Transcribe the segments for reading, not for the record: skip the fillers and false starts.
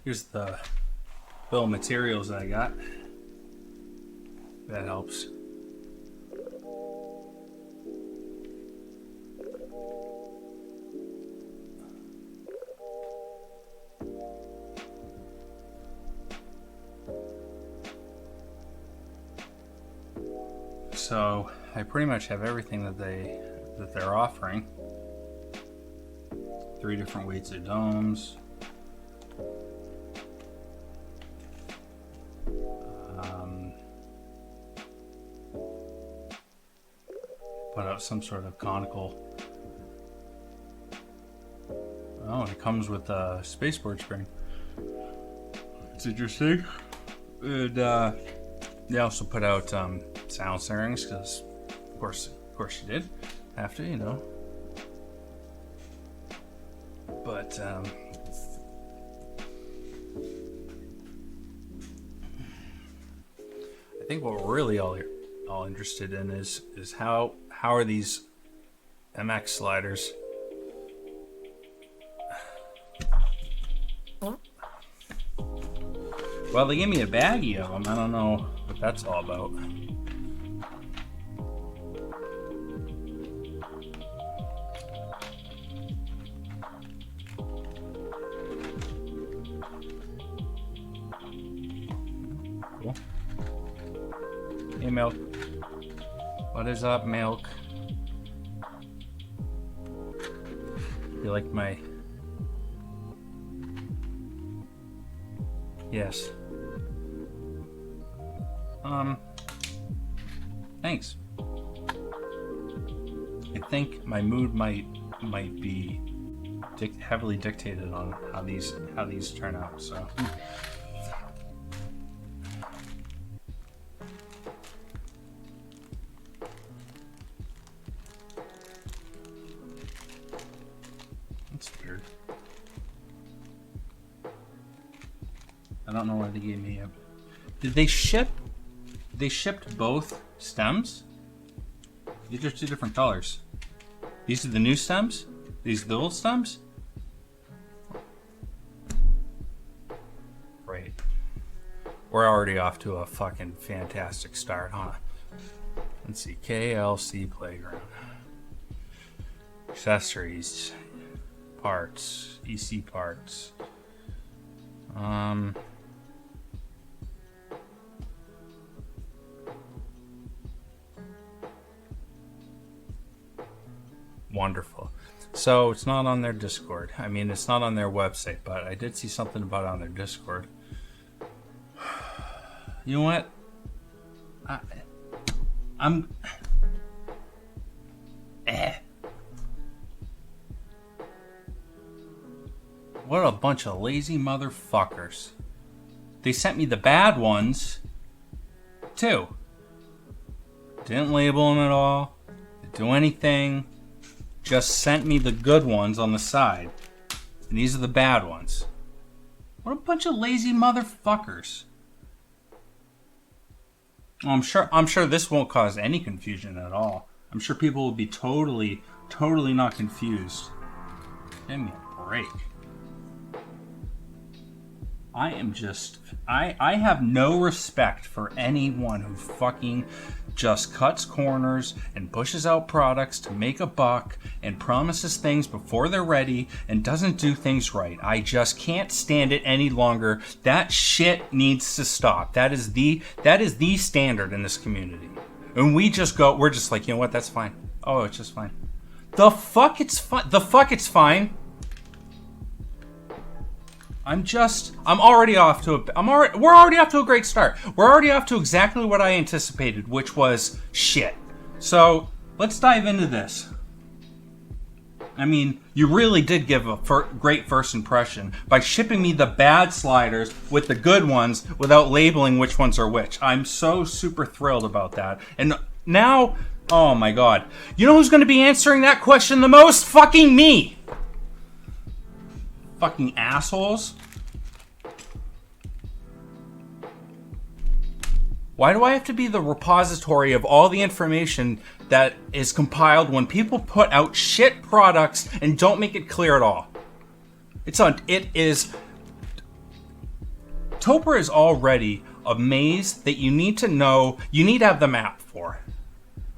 Here's the bill of materials that I got. That helps. So I pretty much have everything that they're offering. 3 different weights of domes. Put out some sort of conical. Oh, it comes with a spaceport spring. It's interesting. And they also put out sound stirrings because, of course you did have to, you know. But I think what we're really all interested in is how are these MX sliders? Well, they gave me a baggie of them. I don't know what that's all about. Cool. Hey, Milk. What is up, Milk? You like my... Yes. Thanks. I think my mood might be heavily dictated on how these turn out. So. That's weird. I don't know why they gave me a... Did they ship? They shipped both stems? These are 2 different colors. These are the new stems? These are the old stems? Great. We're already off to a fucking fantastic start, huh? Let's see. KLC Playground. Accessories. Parts. EC parts. Wonderful. So it's not on their Discord. I mean, it's not on their website, but I did see something about it on their Discord. You know what? I'm... What a bunch of lazy motherfuckers. They sent me the bad ones, too. Didn't label them at all. Didn't do anything. Just sent me the good ones on the side. And these are the bad ones. What a bunch of lazy motherfuckers. Well, I'm sure this won't cause any confusion at all. I'm sure people will be totally not confused. Give me a break. I have no respect for anyone who fucking just cuts corners and pushes out products to make a buck and promises things before they're ready and doesn't do things right. I just can't stand it any longer. That shit needs to stop. That is the standard in this community. And we're just like, you know what, that's fine. Oh, it's just fine. The fuck it's fine. We're already off to a great start. We're already off to exactly what I anticipated, which was shit. So let's dive into this. I mean, you really did give a great first impression by shipping me the bad sliders with the good ones without labeling which ones are which. I'm so super thrilled about that. And now, oh my god. You know who's going to be answering that question the most? Fucking me. Fucking assholes. Why do I have to be the repository of all the information that is compiled when people put out shit products and don't make it clear at all? It is Topra is already a maze that you need to know, you need to have the map for.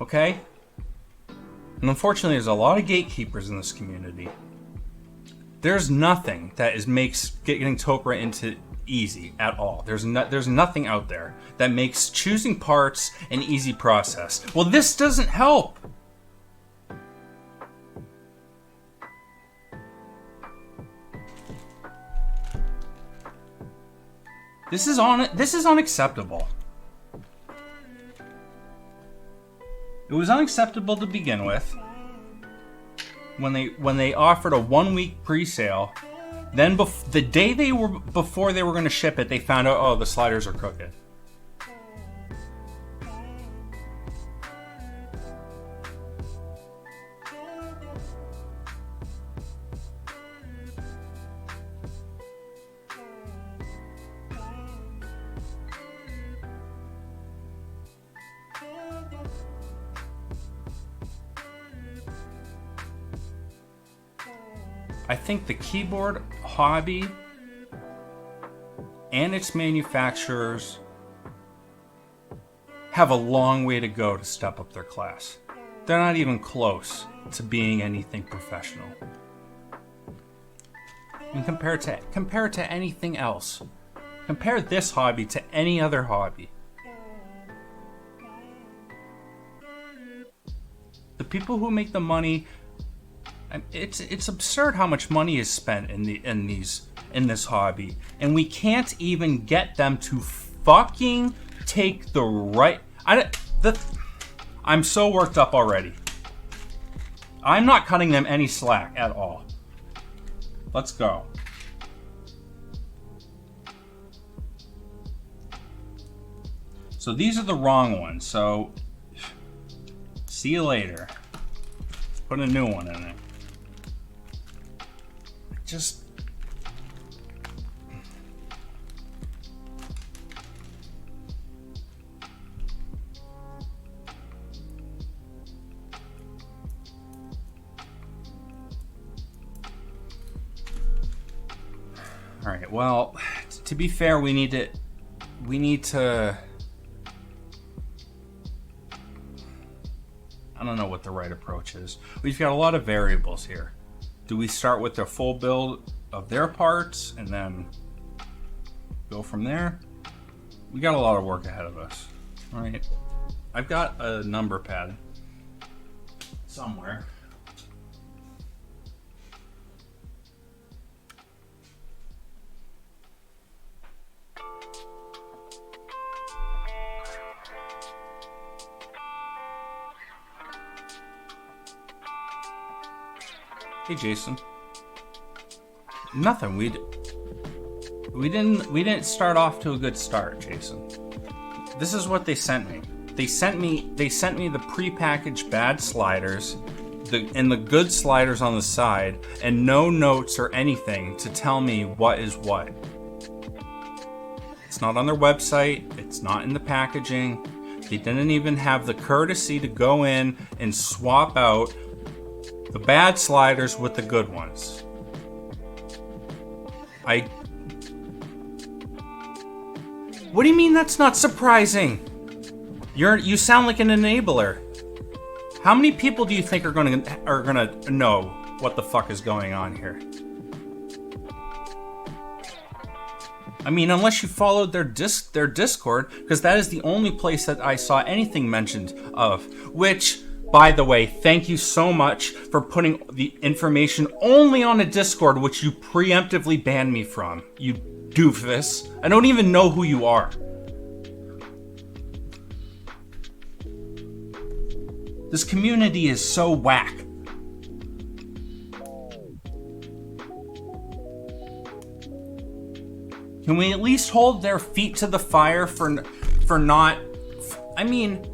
Okay? And unfortunately, there's a lot of gatekeepers in this community. There's nothing that makes getting Topra into easy at all. There's nothing out there that makes choosing parts an easy process. Well, this doesn't help. This is unacceptable. It was unacceptable to begin with when they offered a 1-week pre-sale. Then the day before they were going to ship it, they found out, oh, the sliders are crooked. I think the keyboard hobby and its manufacturers have a long way to go to step up their class. They're not even close to being anything professional. And compared to anything else. Compare this hobby to any other hobby. The people who make the money, it's absurd how much money is spent in this hobby, and we can't even get them to fucking take the right. I'm so worked up already. I'm not cutting them any slack at all. Let's go. So these are the wrong ones. So see you later. Put a new one in it. Just all right, well, to be fair, we need to I don't know what the right approach is. We've got a lot of variables here. Do we start with the full build of their parts and then go from there? We got a lot of work ahead of us. All right. I've got a number pad somewhere. Hey, Jason. Nothing. We didn't start off to a good start, Jason. This is what they sent me. They sent me the prepackaged bad sliders, and the good sliders on the side, and no notes or anything to tell me what is what. It's not on their website. It's not in the packaging. They didn't even have the courtesy to go in and swap out the bad sliders with the good ones. What do you mean that's not surprising? You sound like an enabler. How many people do you think are gonna know what the fuck is going on here? I mean, unless you followed their Discord, because that is the only place that I saw anything mentioned of, which, by the way, thank you so much for putting the information only on a Discord, which you preemptively banned me from. You doofus. I don't even know who you are. This community is so whack. Can we at least hold their feet to the fire for not... I mean...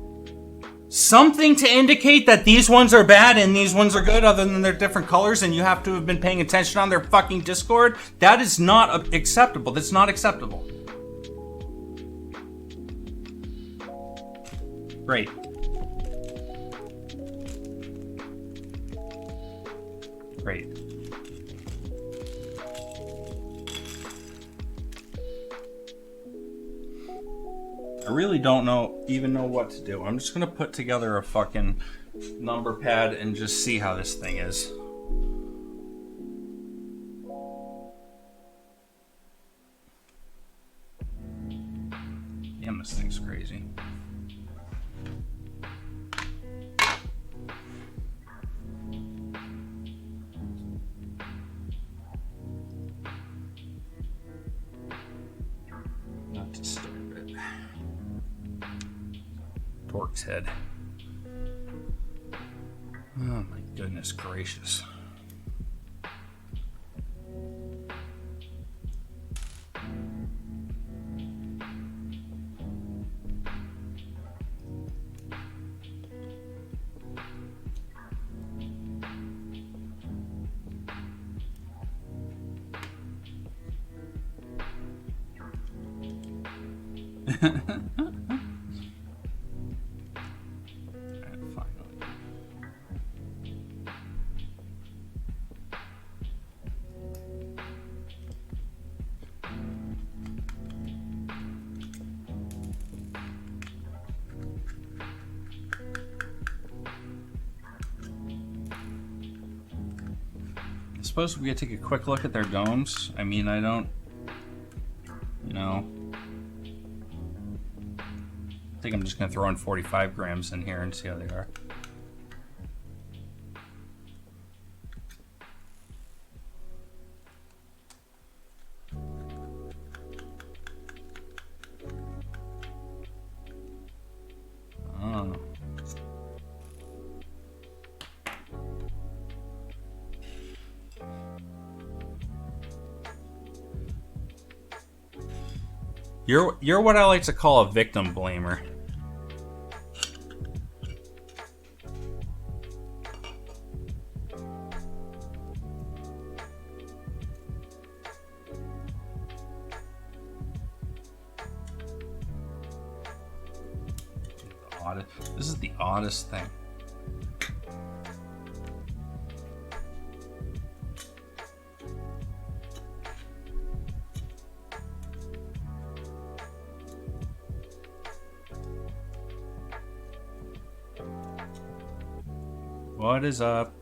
something to indicate that these ones are bad and these ones are good, other than they're different colors and you have to have been paying attention on their fucking Discord? That is not acceptable. That's not acceptable. Great. Great. I really don't even know what to do. I'm just gonna put together a fucking number pad and just see how this thing is. Damn, this thing's crazy. Not disturb it. Torque's head. Oh my goodness gracious. I suppose we could take a quick look at their domes. I mean, I don't, you know, I think I'm just gonna throw in 45 grams in here and see how they are. Oh. You're what I like to call a victim blamer. This is the oddest thing. What is up?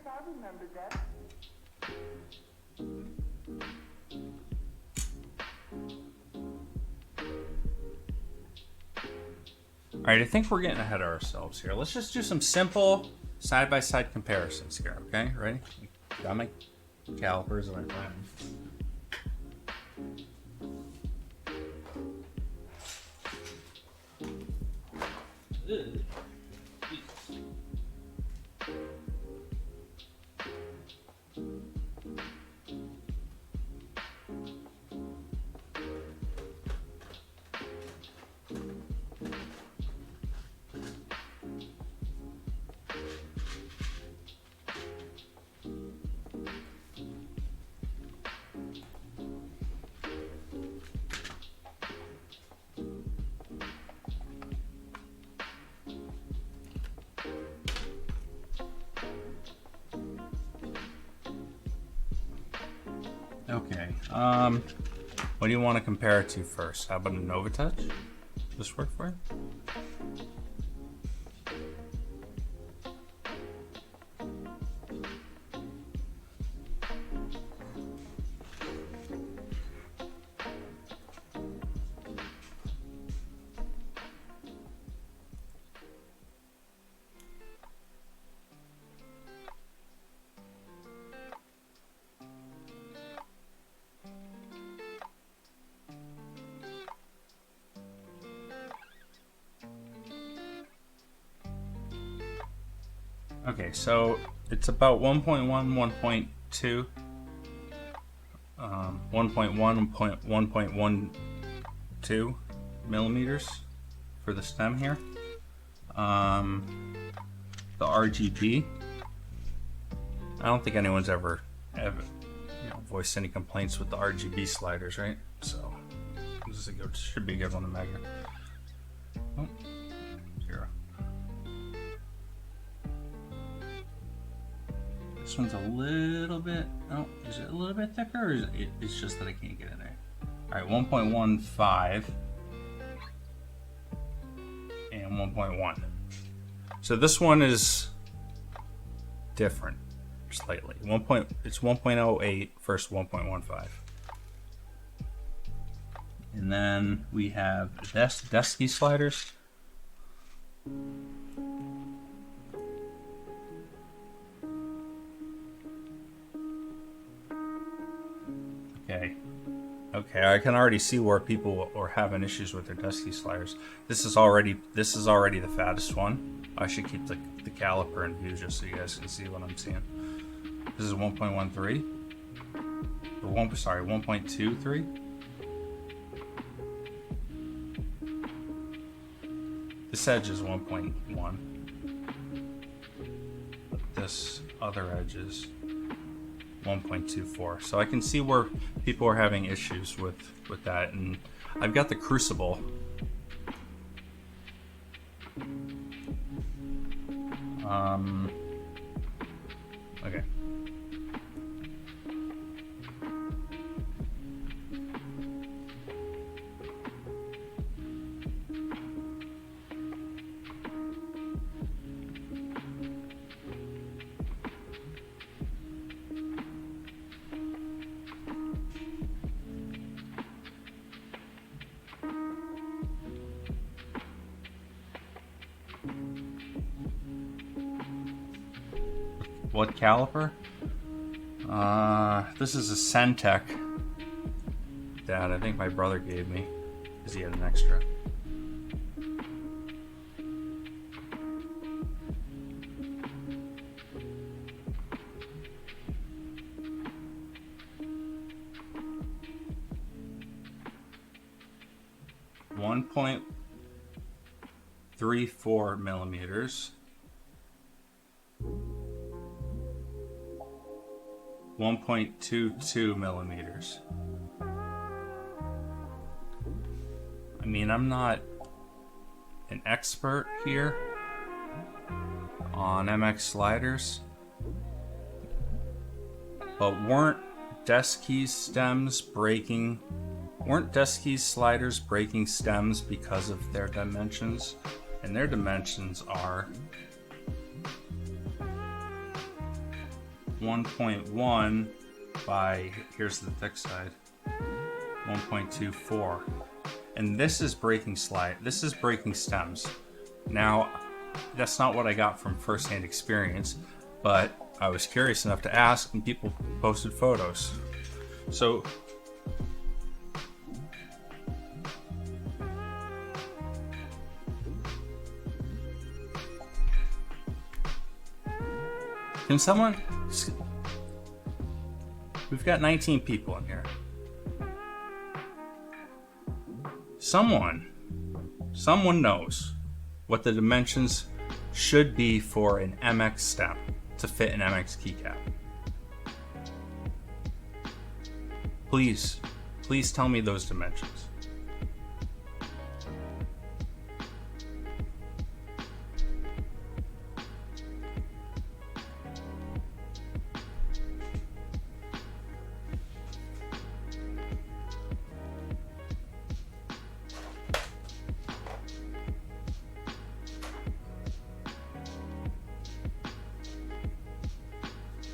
I remember that. All right, I think we're getting ahead of ourselves here. Let's just do some simple side-by-side comparisons here, okay? Ready? Got my calipers and my plan. Okay, what do you want to compare it to first? How about a Nova Touch? Does this work for you? Okay, so it's about 1.1, 1.2, 1.1, 1.12 millimeters for the stem here. The RGB, I don't think anyone's ever voiced any complaints with the RGB sliders, right? So this is should be a good one to measure. Oh, 0. This one's a little bit, oh, is it a little bit thicker, or is it's just that I can't get in there? All right, 1.15 and 1.1. So this one is different slightly. It's 1.08 versus 1.15. And then we have Desky sliders. Okay, I can already see where people are having issues with their Desky sliders. This is already the fattest one. I should keep the caliper in view just so you guys can see what I'm seeing. This is 1.13. 1.23. This edge is 1.1. This other edge is 1.24. So I can see where people are having issues with that, and I've got the crucible. Okay. What caliper? This is a Centec that I think my brother gave me because he had an extra. .34 millimeters. 1.22 millimeters. I mean, I'm not an expert here on MX sliders, but weren't Desky sliders breaking stems because of their dimensions? And their dimensions are 1.1 by, here's the thick side, 1.24. And this is breaking stems. Now, that's not what I got from first-hand experience, but I was curious enough to ask, and people posted photos. So can someone, we've got 19 people in here. Someone knows what the dimensions should be for an MX stem to fit an MX keycap. Please tell me those dimensions.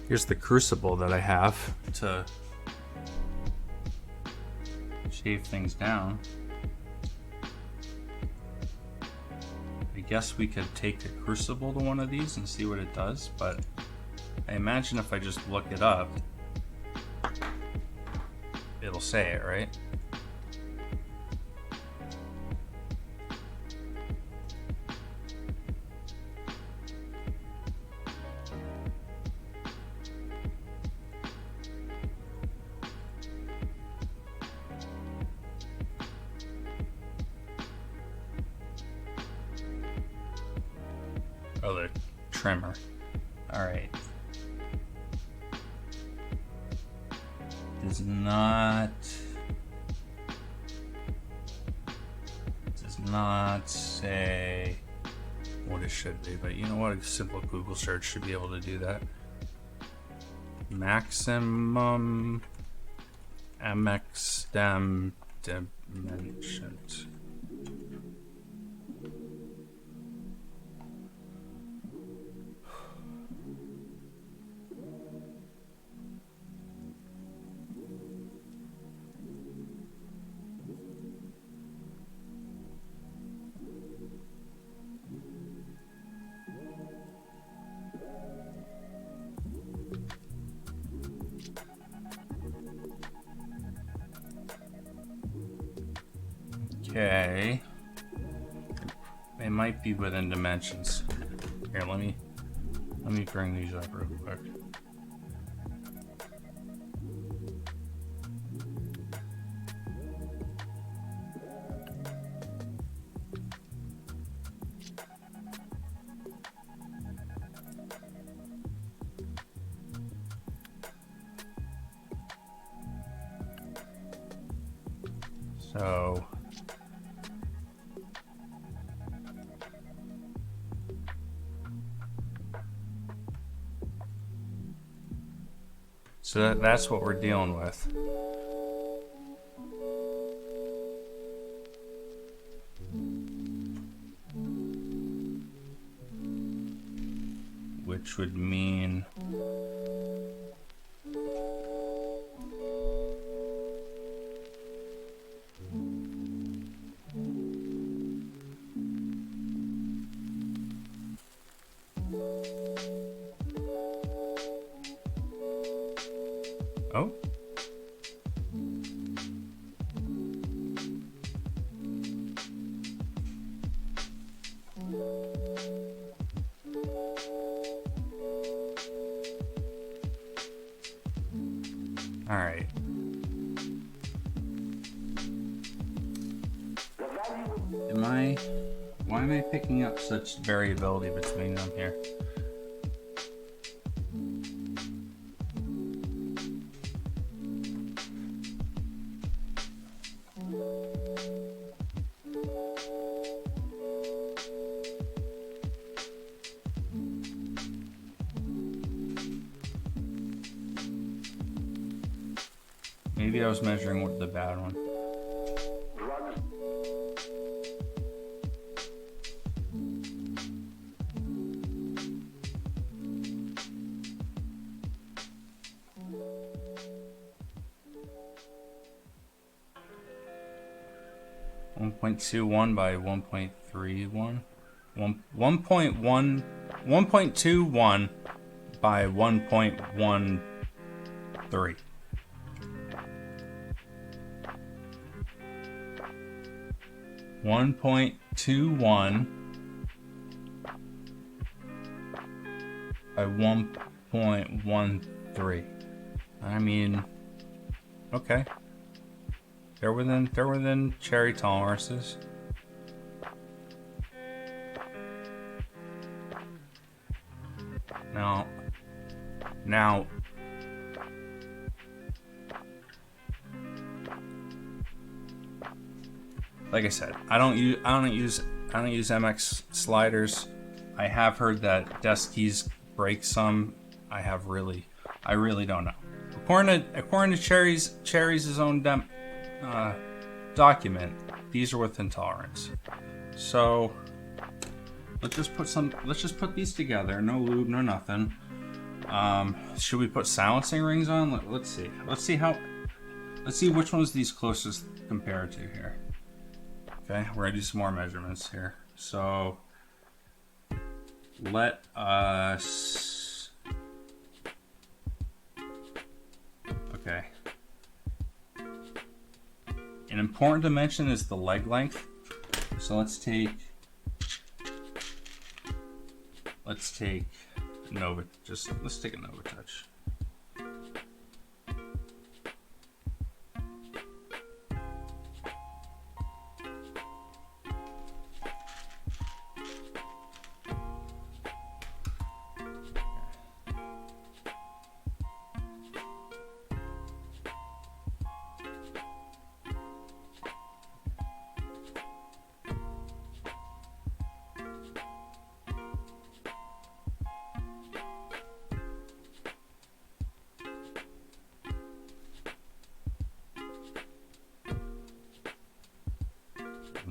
Here's the crucible that I have to shave things down. I guess we could take a crucible to one of these and see what it does, but I imagine if I just look it up, it'll say it, right? Oh, the trimmer. Alright. Does not say what it should be, but you know what? A simple Google search should be able to do that. Maximum MX dimensions. Okay. They might be within dimensions. Here, let me bring these up real quick. So that's what we're dealing with. Which would mean oh. All right. Why am I picking up such variability between them here? Maybe I was measuring with the bad one. 1.21 by 1.31. 1.21 by 1.13. 1.21 by 1.13. I mean, okay. They're within cherry tolerances. Now like I said, I don't use MX sliders. I have heard that desk keys break some. I really don't know. According to Cherry's own document, these are within tolerance. So let's just put these together. No lube, no nothing. Should we put silencing rings on? Let's see. Let's see which ones these closest compare to here. Okay, we're gonna do some more measurements here. So let us. Okay. An important dimension is the leg length. So let's take Nova. Let's take a Nova Touch.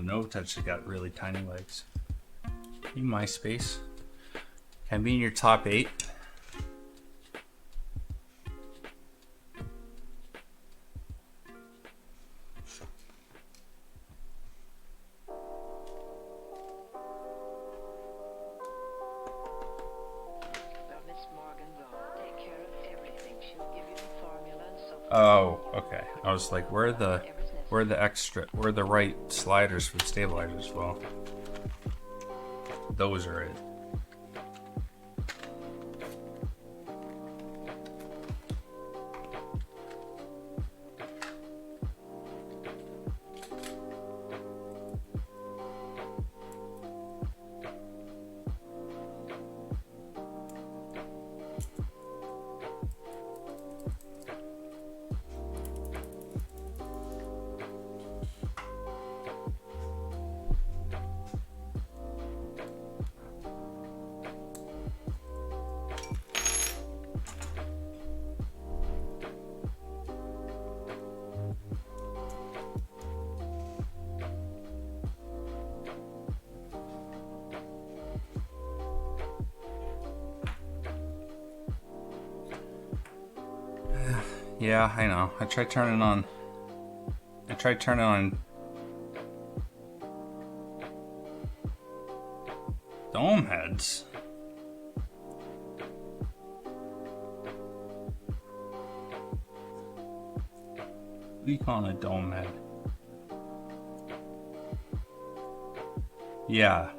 No Touch has got really tiny legs. You MySpace. Can I be in your top 8? Oh, okay. I was like, where are the right sliders for the stabilizers? Well, those are it. Yeah, I know. I tried turning on dome heads. What do you call a dome head? Yeah.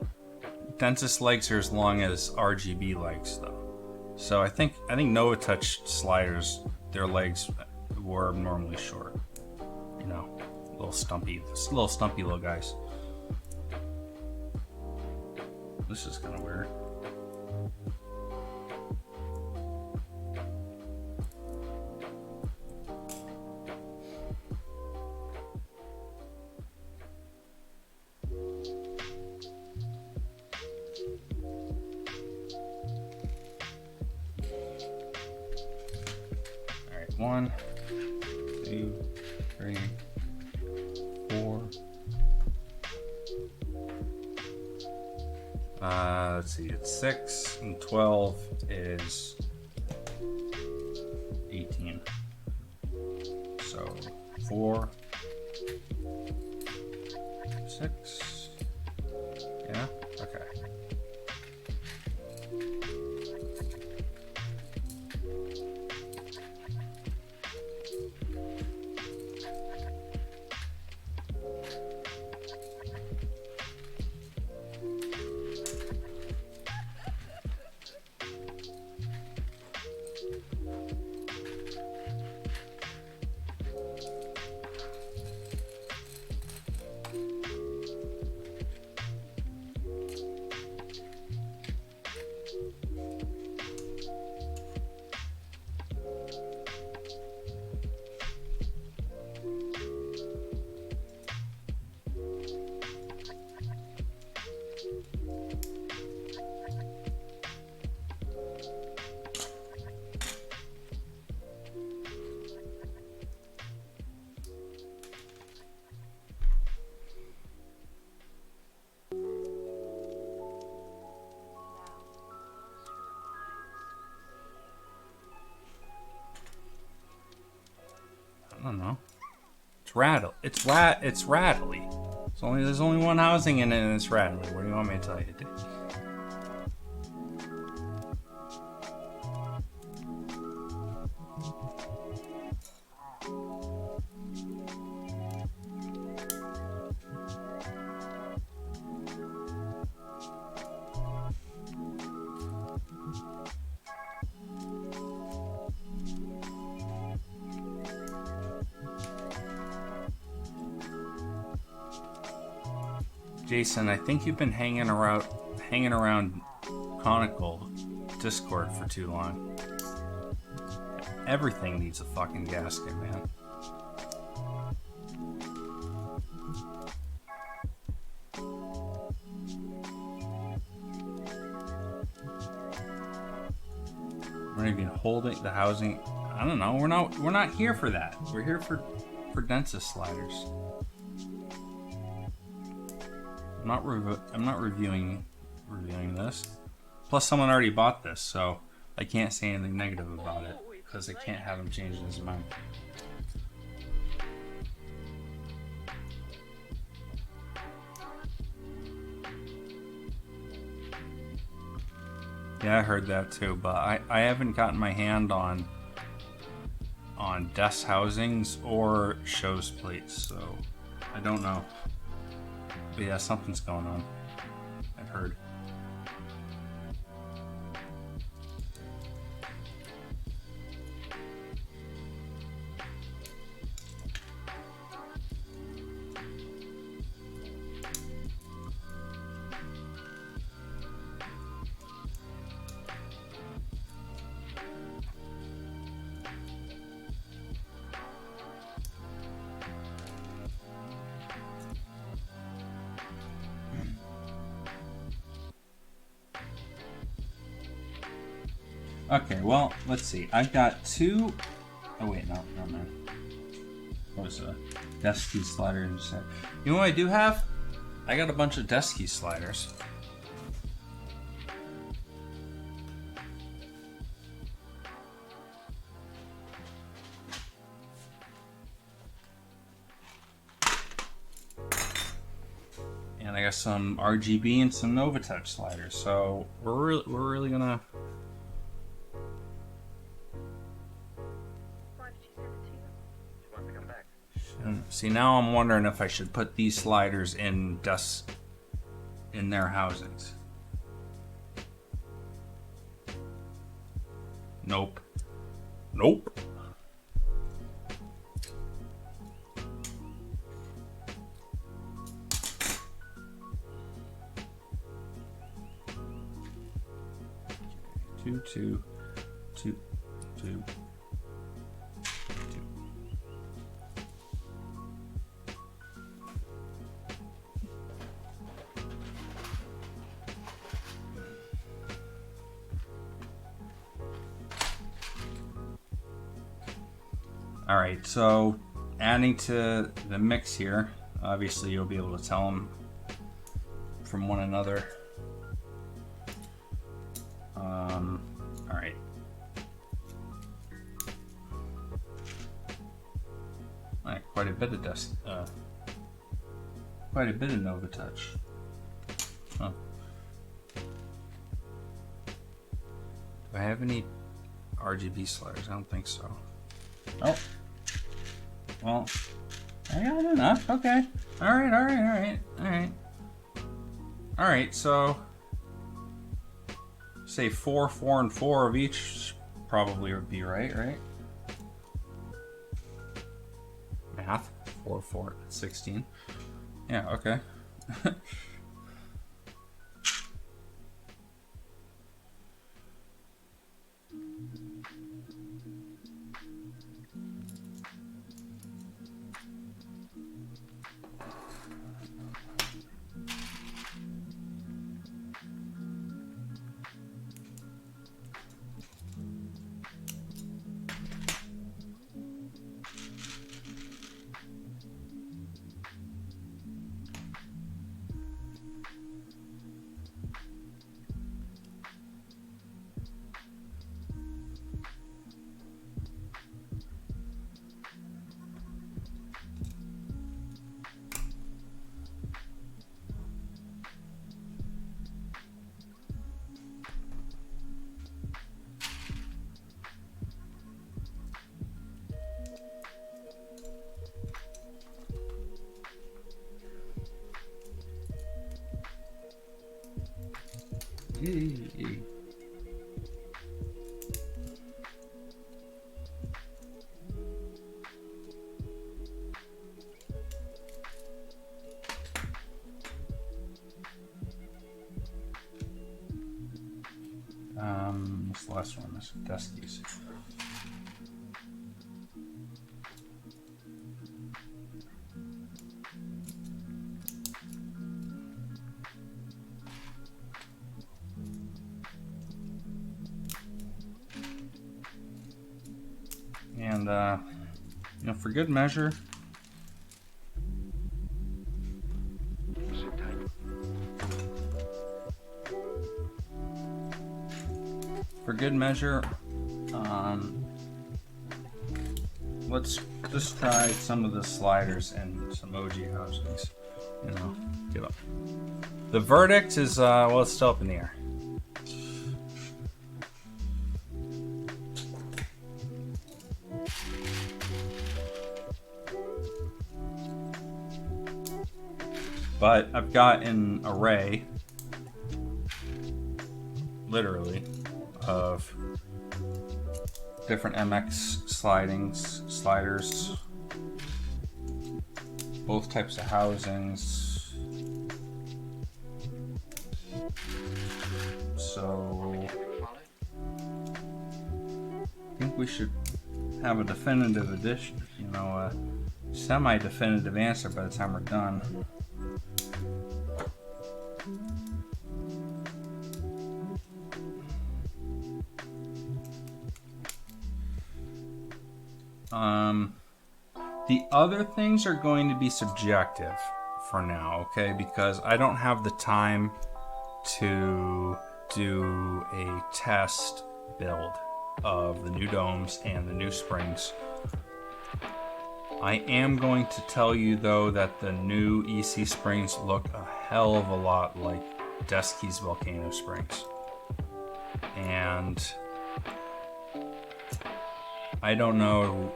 Dentist legs are as long as RGB legs though. So I think Nova Touch sliders, their legs were normally short. You know, little stumpy little guys. This is kind of weird. All right, 1, 2, 3, 4. Let's see, it's 6 and 12 is 18. So 4, 6. Yeah, okay. I don't know. It's rattly. There's only one housing in it and it's rattly. What do you want me to tell you, dude? Jason, I think you've been hanging around Conical Discord for too long. Everything needs a fucking gasket, man. We're not even holding the housing. I don't know. We're not here for that. We're here for dentist sliders. I'm not reviewing this. Plus, someone already bought this, so I can't say anything negative about it because I can't have him change his mind. Yeah, I heard that too, but I haven't gotten my hand on desk housings or shows plates, so I don't know. But yeah, something's going on. I've heard. Okay, well, let's see. I've got two. Oh wait, no, what was a desk key slider instead? You know what I do have? I got a bunch of desk key sliders. And I got some RGB and some Novatouch sliders. So we're really gonna. See, now I'm wondering if I should put these sliders in their housings. Nope. Nope. Two. All right, so adding to the mix here, obviously you'll be able to tell them from one another. All right. All right, quite a bit of Novatouch. Huh. Do I have any RGB sliders? I don't think so. Oh. Well, I got enough. Okay. All right. So, say 4, 4, and 4 of each probably would be right? Math. 4, 4, 16. Yeah. Okay. Hey. What's the last one? This desk keys. And for good measure, Sit tight. for good measure, let's just try some of the sliders and some OG housings. You know, get up. The verdict is, well, it's still up in the air. But I've got an array, literally, of different MX sliders, both types of housings. So I think we should have a definitive edition, you know, a semi-definitive answer by the time we're done. The other things are going to be subjective for now, okay? Because I don't have the time to do a test build of the new domes and the new springs. I am going to tell you though that the new EC springs look a hell of a lot like Deskey's Volcano Springs. And I don't know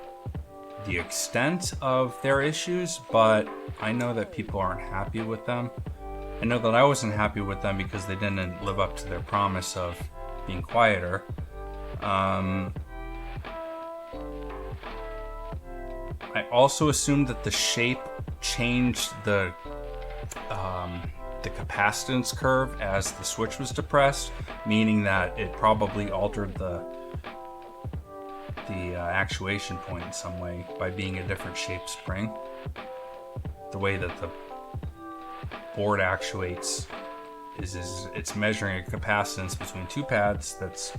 the extent of their issues, but I know that people aren't happy with them. I know that I wasn't happy with them because they didn't live up to their promise of being quieter. I also assumed that the shape changed the capacitance curve as the switch was depressed, meaning that it probably altered the actuation point in some way by being a different shaped spring. The way that the board actuates is it's measuring a capacitance between two pads that's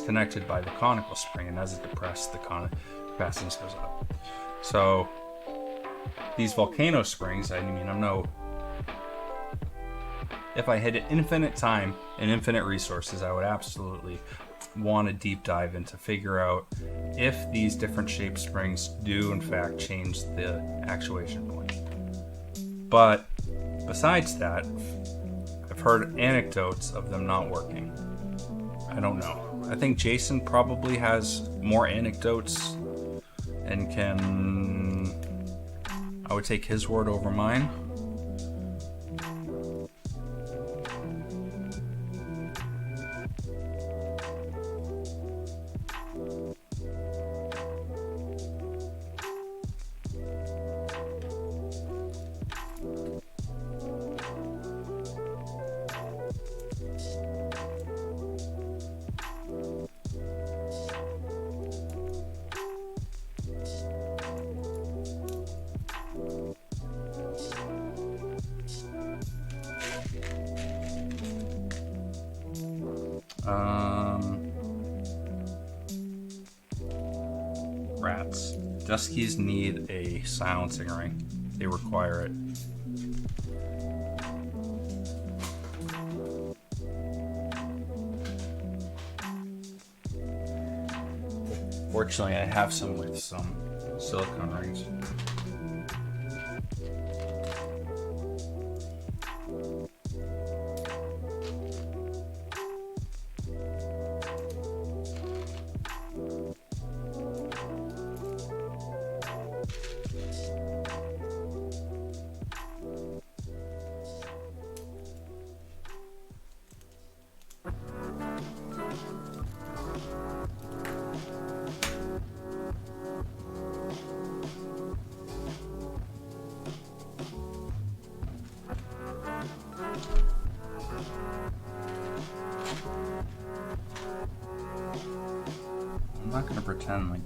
connected by the conical spring, and as it depresses, the capacitance goes up. So these volcano springs, I mean, if I had infinite time and infinite resources, I would absolutely want to deep dive into figure out if these different shaped springs do in fact change the actuation point. But besides that, I've heard anecdotes of them not working. I don't know. I think Jason probably has more anecdotes and I would take his word over mine. Rats. Duskies need a silencing ring. They require it. Fortunately, I have some with some silicone rings. I'm not gonna pretend like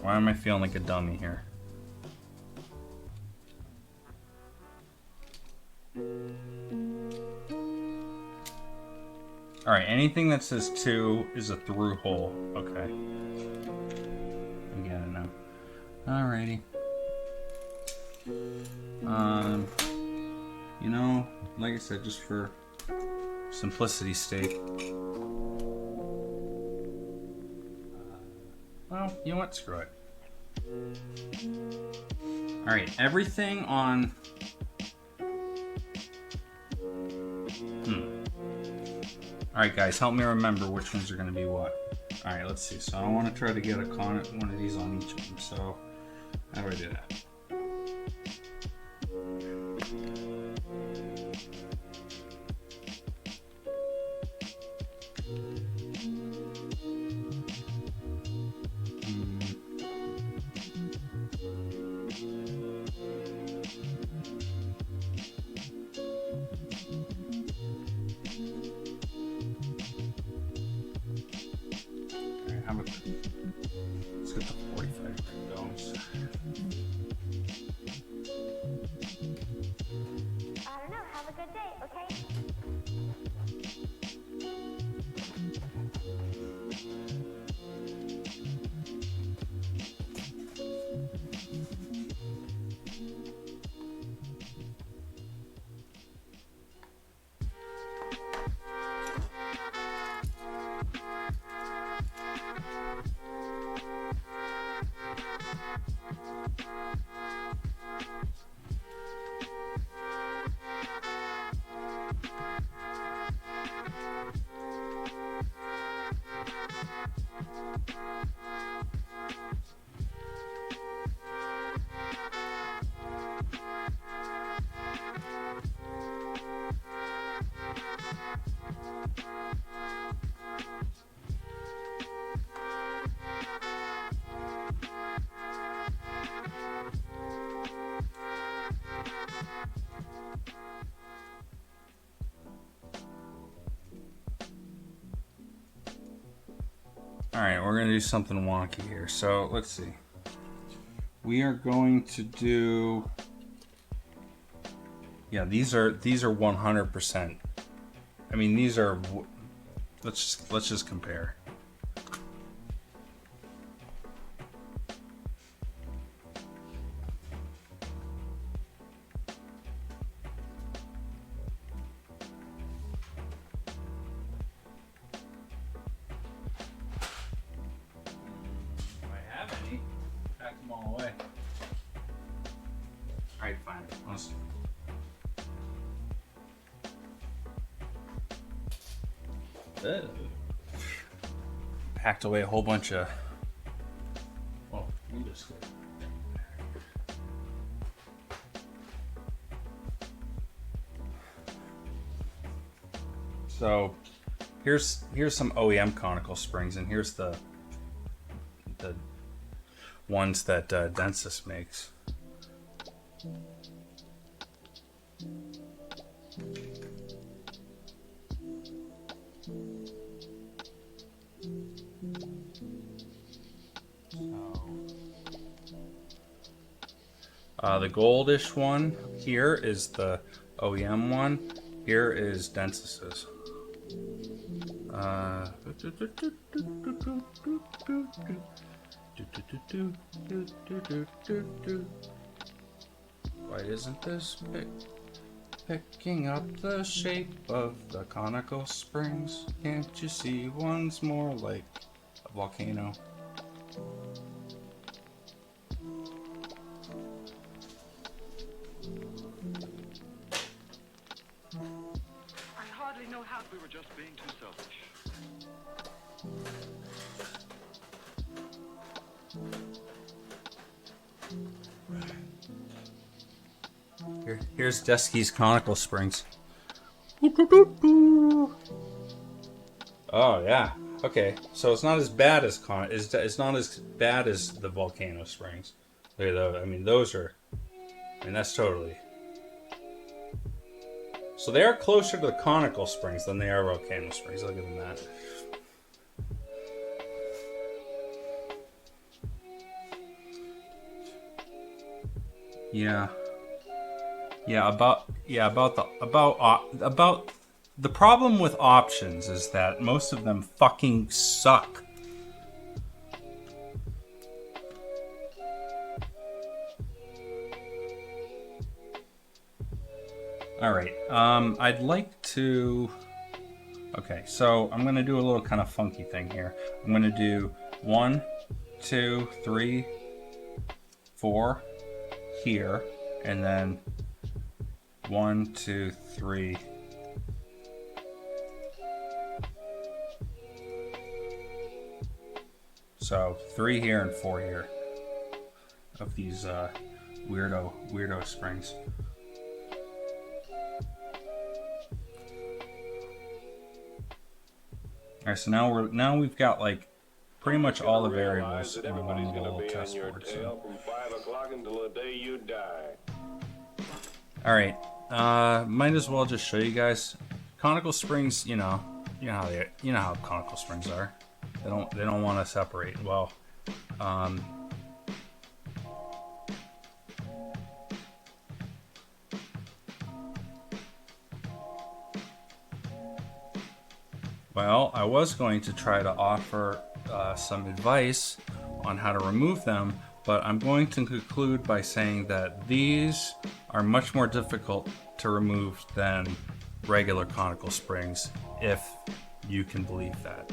Why am I feeling like a dummy here? Alright, anything that says 2 is a through hole. Okay. I get it now. Alrighty. You know, like I said, just for simplicity's sake. Well, you know what? Screw it. Alright, everything on... Alright guys, help me remember which ones are going to be what. Alright, let's see. So I want to try to get one of these on each one. So, how do I do that? How about this? Let's get the 45 going. I don't know. Have a good day, okay? Alright, we're going to do something wonky here. So, let's see. We are going to do... Yeah, these are 100%. I mean, these are... Let's just compare. Pack them all away. Alright, fine. Let's... Packed away a whole bunch of... Well, we just... So, here's some OEM conical springs, and here's the ones that Densys makes. The goldish one here is the OEM one. Here is Densys's. Why isn't this picking up the shape of the conical springs? Can't you see one's more like a volcano? I hardly know how we were just being too selfish. Here's Desky's conical springs. Oh yeah. Okay. So it's not as bad as it's not as bad as the volcano springs. Look at those. I mean, those are. I mean, that's totally. So they are closer to the conical springs than they are volcano springs. I'll give them that. Yeah. About the problem with options is that most of them fucking suck. All right. I'd like to. Okay, so I'm gonna do a little kind of funky thing here. I'm gonna do 1, 2, 3, 4 here, and then 1, 2, 3. So 3 here and 4 here of these weirdo springs. All right, so now we've got like pretty much all the variables that on everybody's the gonna little be on test your board. tail So. from 5 o'clock until the day you die. All right, might as well just show you guys. Conical springs, you know how conical springs are. They don't want to separate. Well, I was going to try to offer some advice on how to remove them, but I'm going to conclude by saying that these are much more difficult to remove than regular conical springs, if you can believe that.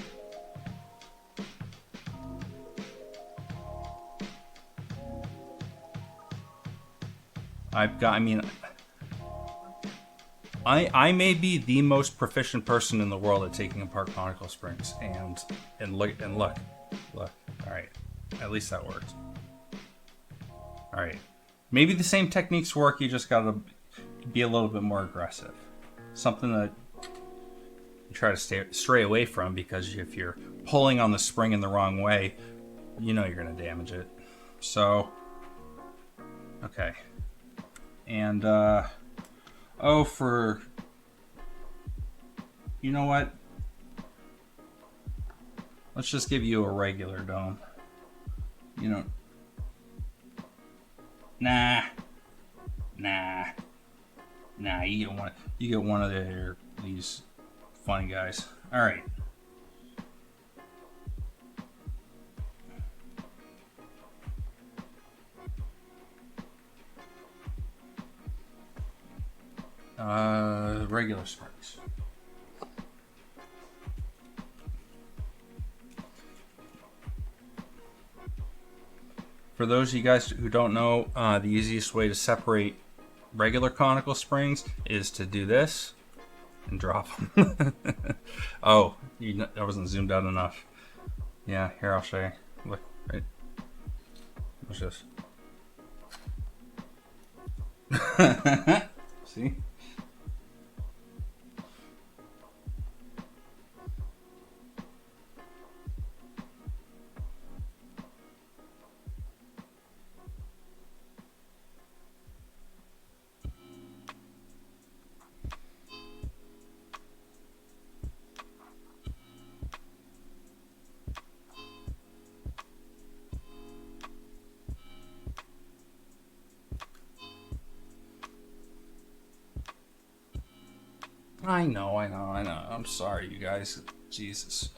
I may be the most proficient person in the world at taking apart conical springs, and look. All right, at least that worked. All right, maybe the same techniques work. You just gotta be a little bit more aggressive. Something that you try to stray away from, because if you're pulling on the spring in the wrong way, you know you're gonna damage it. So, okay, and you know what? Let's just give you a regular dome. You know, nah. You get one of these funny guys. All right. Regular springs. For those of you guys who don't know, the easiest way to separate regular conical springs is to do this and drop them. Oh, that wasn't zoomed out enough. Yeah, here, I'll show you. Look, right. Watch this. See? I know. I'm sorry, you guys. Jesus.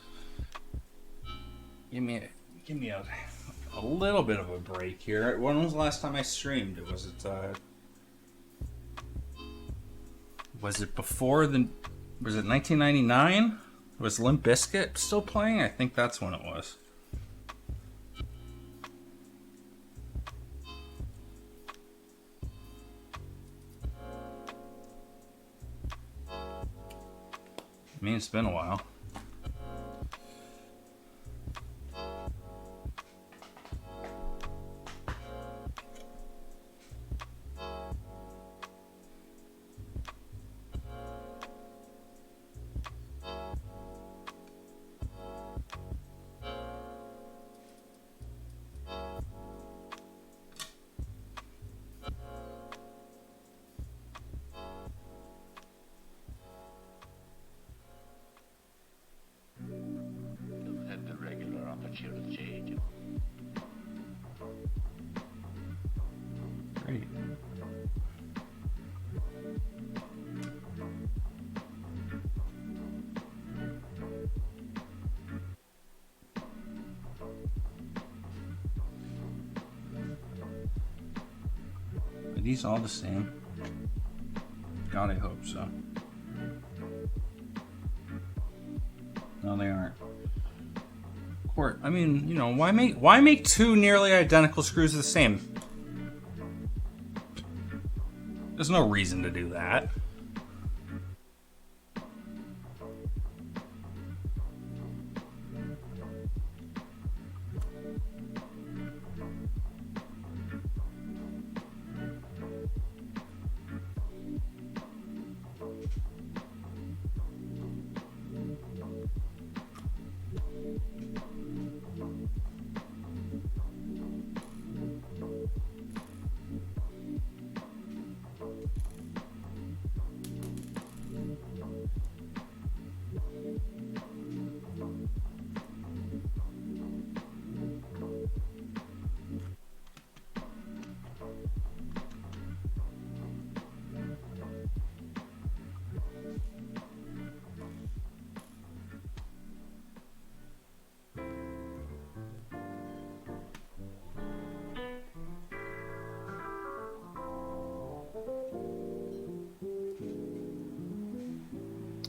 Give me a little bit of a break here. When was the last time I streamed? Was it before the? Was it 1999? Was Limp Bizkit still playing? I think that's when it was. I mean, it's been a while. At the regular opportunity. Great. these all the same? God, I hope so. No, they aren't. I mean, you know, why make two nearly identical screws the same? There's no reason to do that.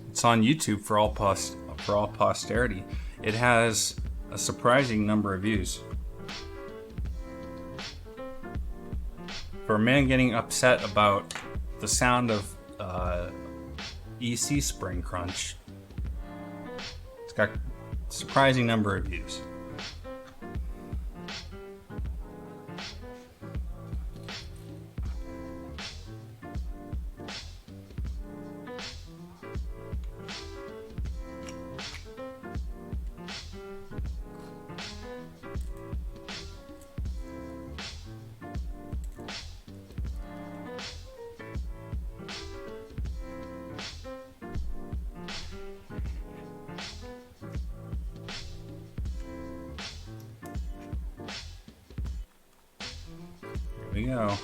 It's on YouTube for all posterity. It has a surprising number of views. For a man getting upset about the sound of EC spring crunch, it's got a surprising number of views. Here we go.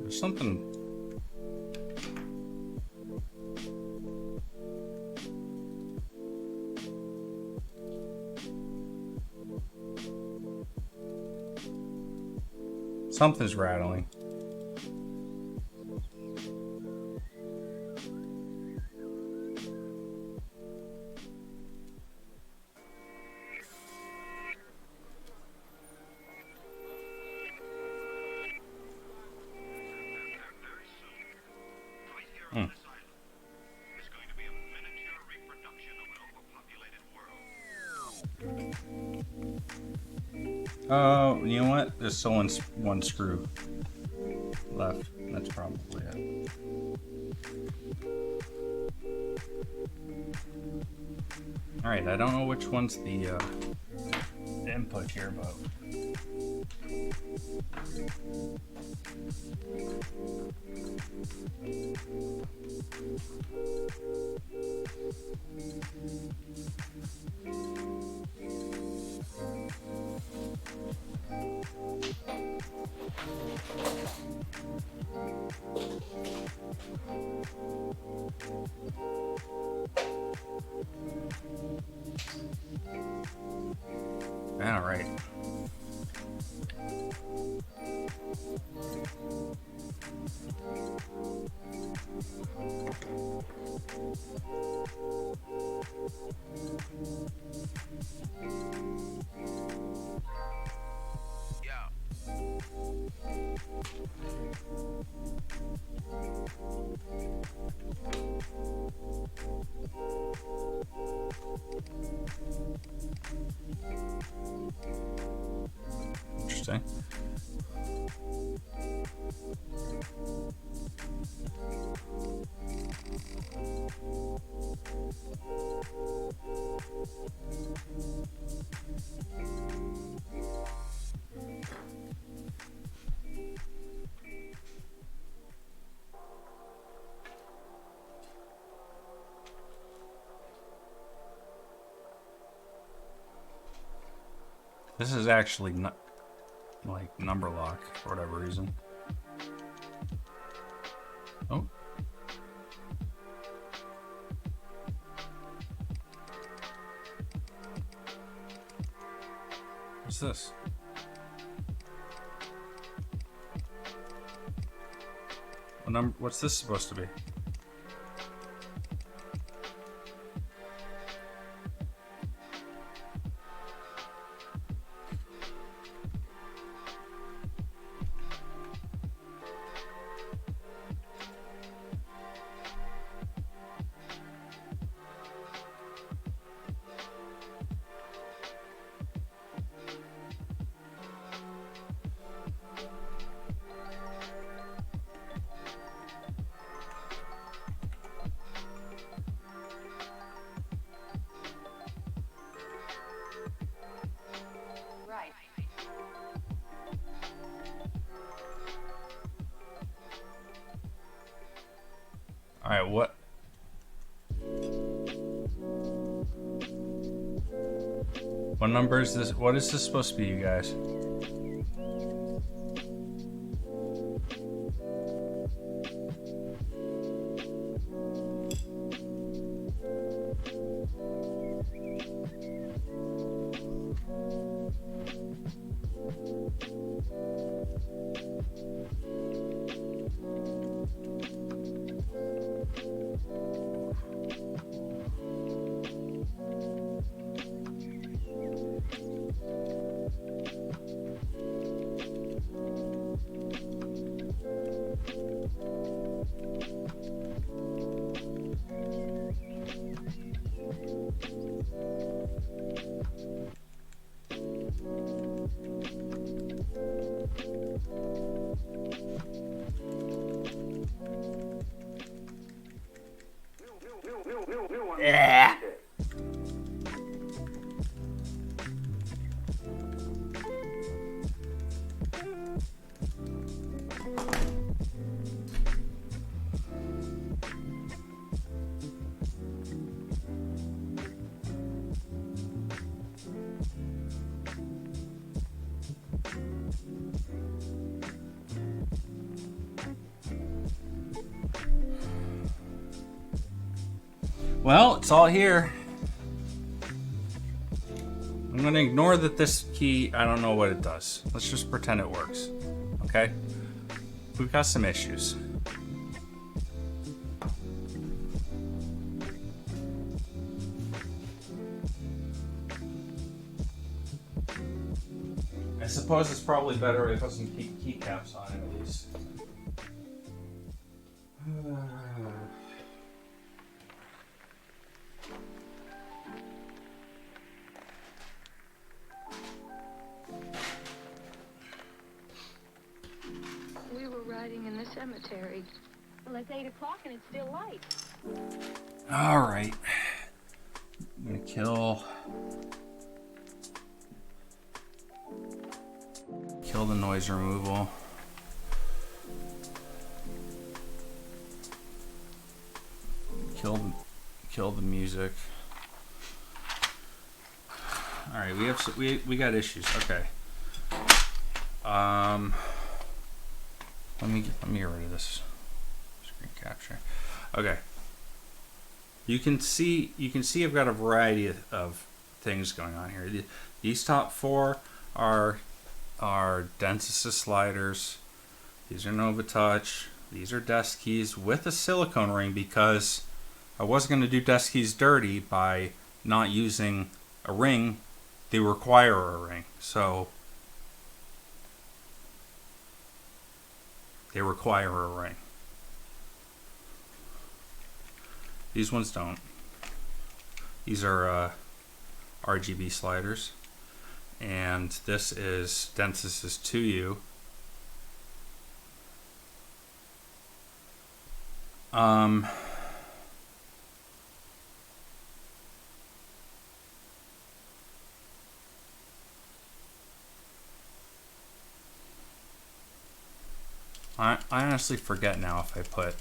There's something. Something's rattling. It's going to be a miniature reproduction of an overpopulated world. Oh, you know what? There's still one screw left. That's probably it. Alright, I don't know which one's the input here, but all right. This is actually not like number lock for whatever reason. Oh. What's this? What's this supposed to be? Right. All right, what? What number is this? What is this supposed to be, you guys? Yeah. Well, it's all here. I'm gonna ignore that this key, I don't know what it does. Let's just pretend it works, okay? We've got some issues. I suppose it's probably better if I some keycaps on it at least. We were riding in the cemetery. Well, it's 8 o'clock and it's still light. All right. I'm gonna kill the noise removal. Kill the music. All right, we got issues. Okay. Let me get rid of this screen capture. Okay. You can see I've got a variety of things going on here. These top four are Densisys sliders. These are Nova Touch. These are desk keys with a silicone ring because I wasn't going to do desk keys dirty by not using a ring. They require a ring, so they require a ring. These ones don't. These are RGB sliders, and this is Densisys 2U. I honestly forget now if I put.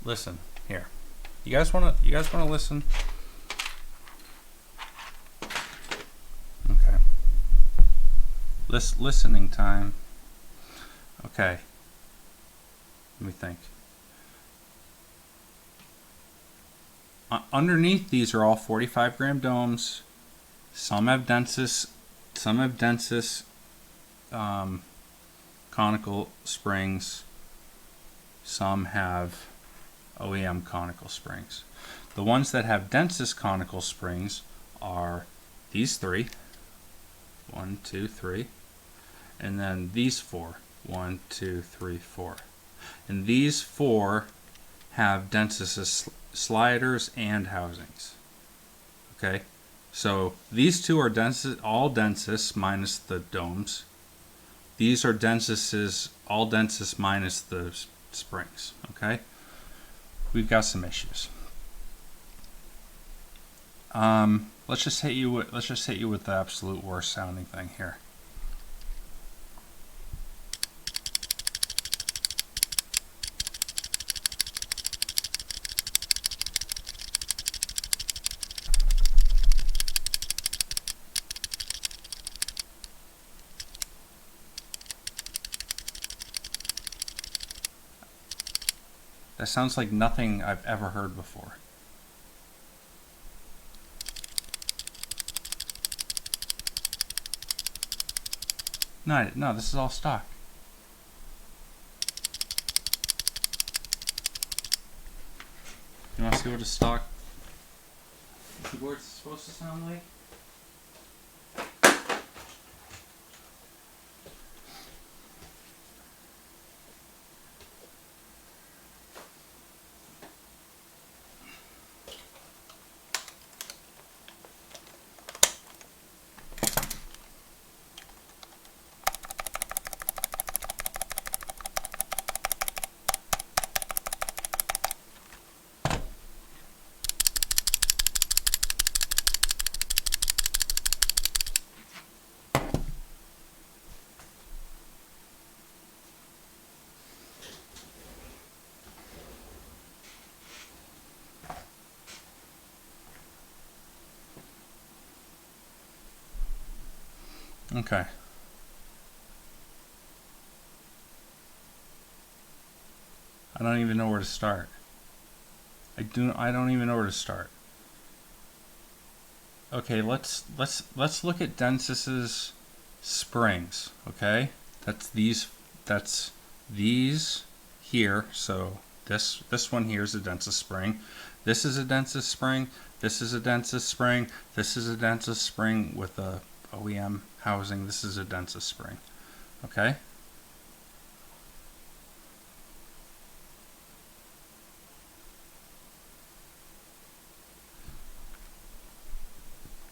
Listen here. You guys wanna listen? Listening time. Okay. Let me think. Underneath these are all 45 gram domes. Some have densest conical springs. Some have OEM conical springs. The ones that have densest conical springs are these three. 1, 2, 3. And then these four. 1, 2, 3, 4. And these four have densest sliders and housings. Okay? So these two are all densest minus the domes. These are all densest minus the springs. Okay? We've got some issues. Let's just hit you with the absolute worst sounding thing here. That sounds like nothing I've ever heard before. No, this is all stock. You want to see what a stock keyboard's supposed to sound like? Okay. I don't even know where to start. I don't even know where to start. Okay, let's look at Densis's springs, okay? That's these here. So this one here is a densest spring. This is a densest spring. This is a densest spring. This is a densest spring with a OEM housing. This is a densest spring. Okay?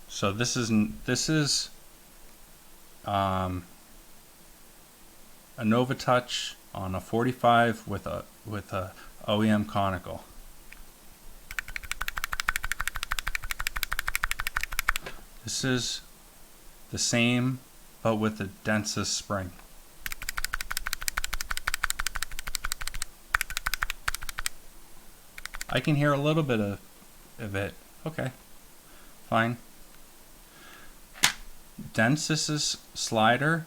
So this is a Nova Touch on a 45 with a OEM conical. This is the same, but with the densest spring. I can hear a little bit of it. Okay, fine. Densis's slider,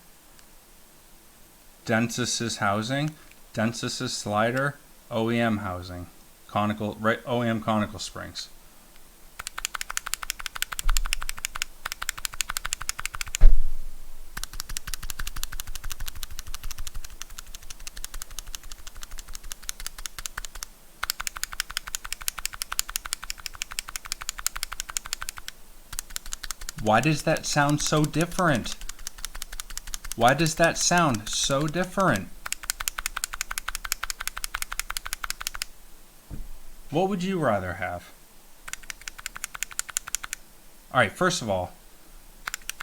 Densis's housing, Densis's slider, OEM housing, conical, right? OEM conical springs. Why does that sound so different? Why does that sound so different? What would you rather have? Alright, first of all,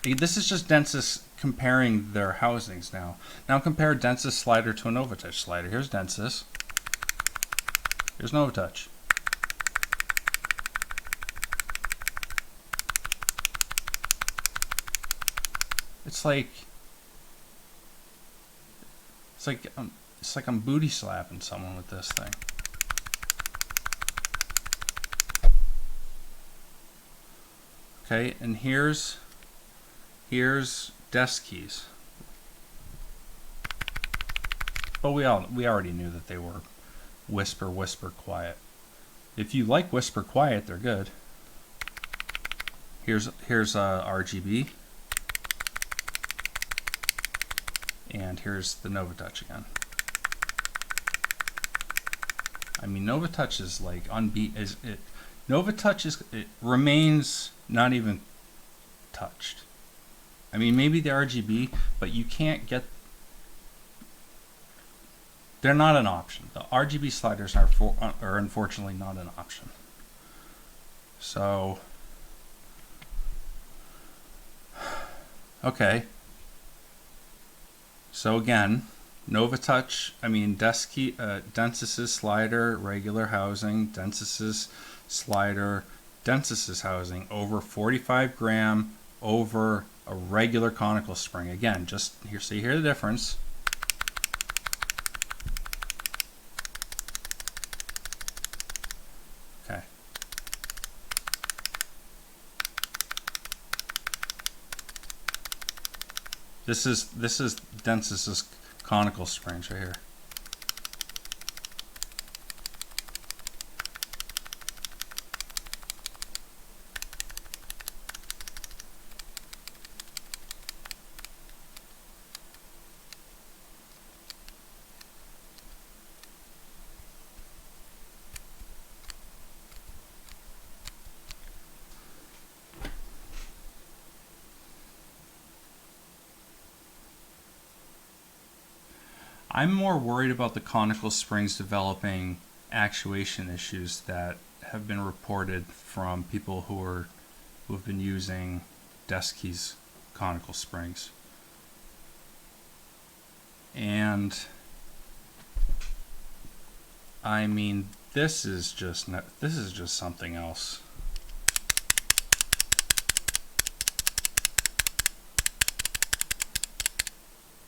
this is just Densis comparing their housings now. Now compare Densis slider to a Nova Touch slider. Here's Densis. Here's Nova Touch. It's like I'm booty slapping someone with this thing. Okay, and here's desk keys. But we already knew that they were whisper, quiet. If you like whisper quiet, they're good. Here's RGB, and here's the Novatouch again. I mean, Novatouch is like Novatouch remains not even touched. I mean, maybe the RGB, but you can't get. They're not an option. The RGB sliders are unfortunately not an option. So, okay. So again, Novatouch, I mean, Densis's slider, regular housing, Densis's slider, Densis's housing, over 45 gram, over a regular conical spring. Again, just here, so you hear the difference. Okay. This is Densis's conical springs right here. I'm more worried about the conical springs developing actuation issues that have been reported from people who have been using Desky's conical springs. And I mean, this is just something else.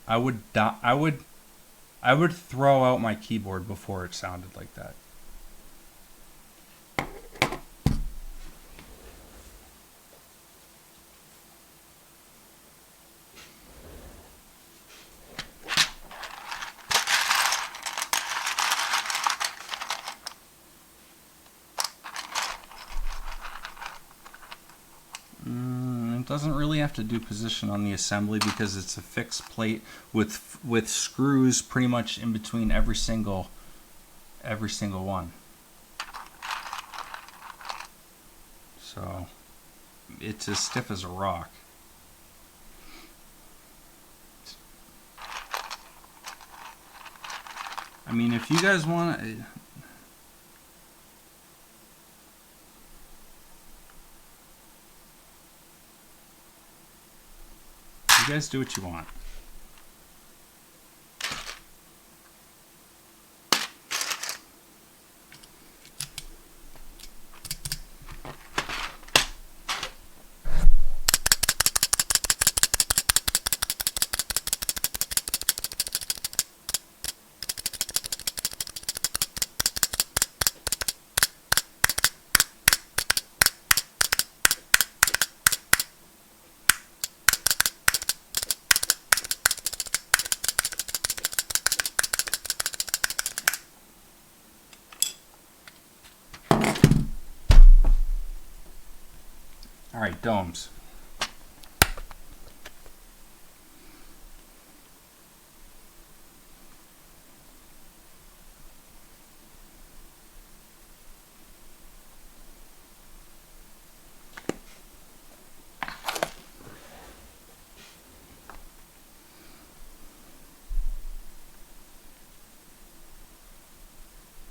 I would throw out my keyboard before it sounded like that. It doesn't really have to do position on the assembly because it's a fixed plate with screws pretty much in between every single one. So it's as stiff as a rock. I mean, if you guys want to. You guys do what you want. All right, domes.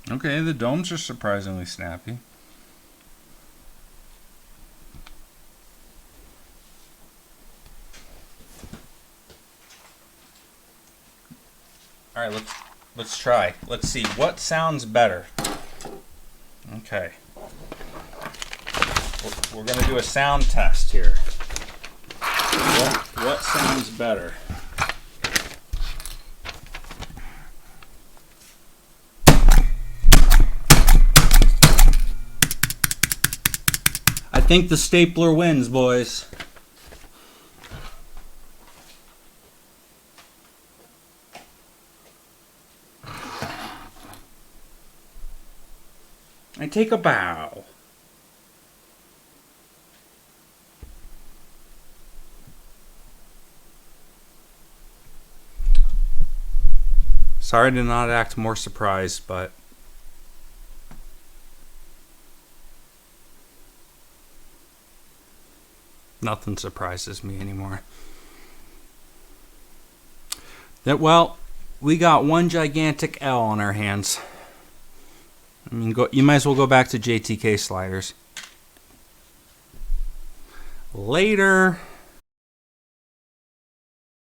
Okay, the domes are surprisingly snappy. All right, let's try. Let's see what sounds better. Okay, we're gonna do a sound test here. What sounds better? I think the stapler wins, boys. I take a bow. Sorry to not act more surprised, but nothing surprises me anymore. Well, we got one gigantic L on our hands. I mean, you might as well go back to JTK sliders. Later.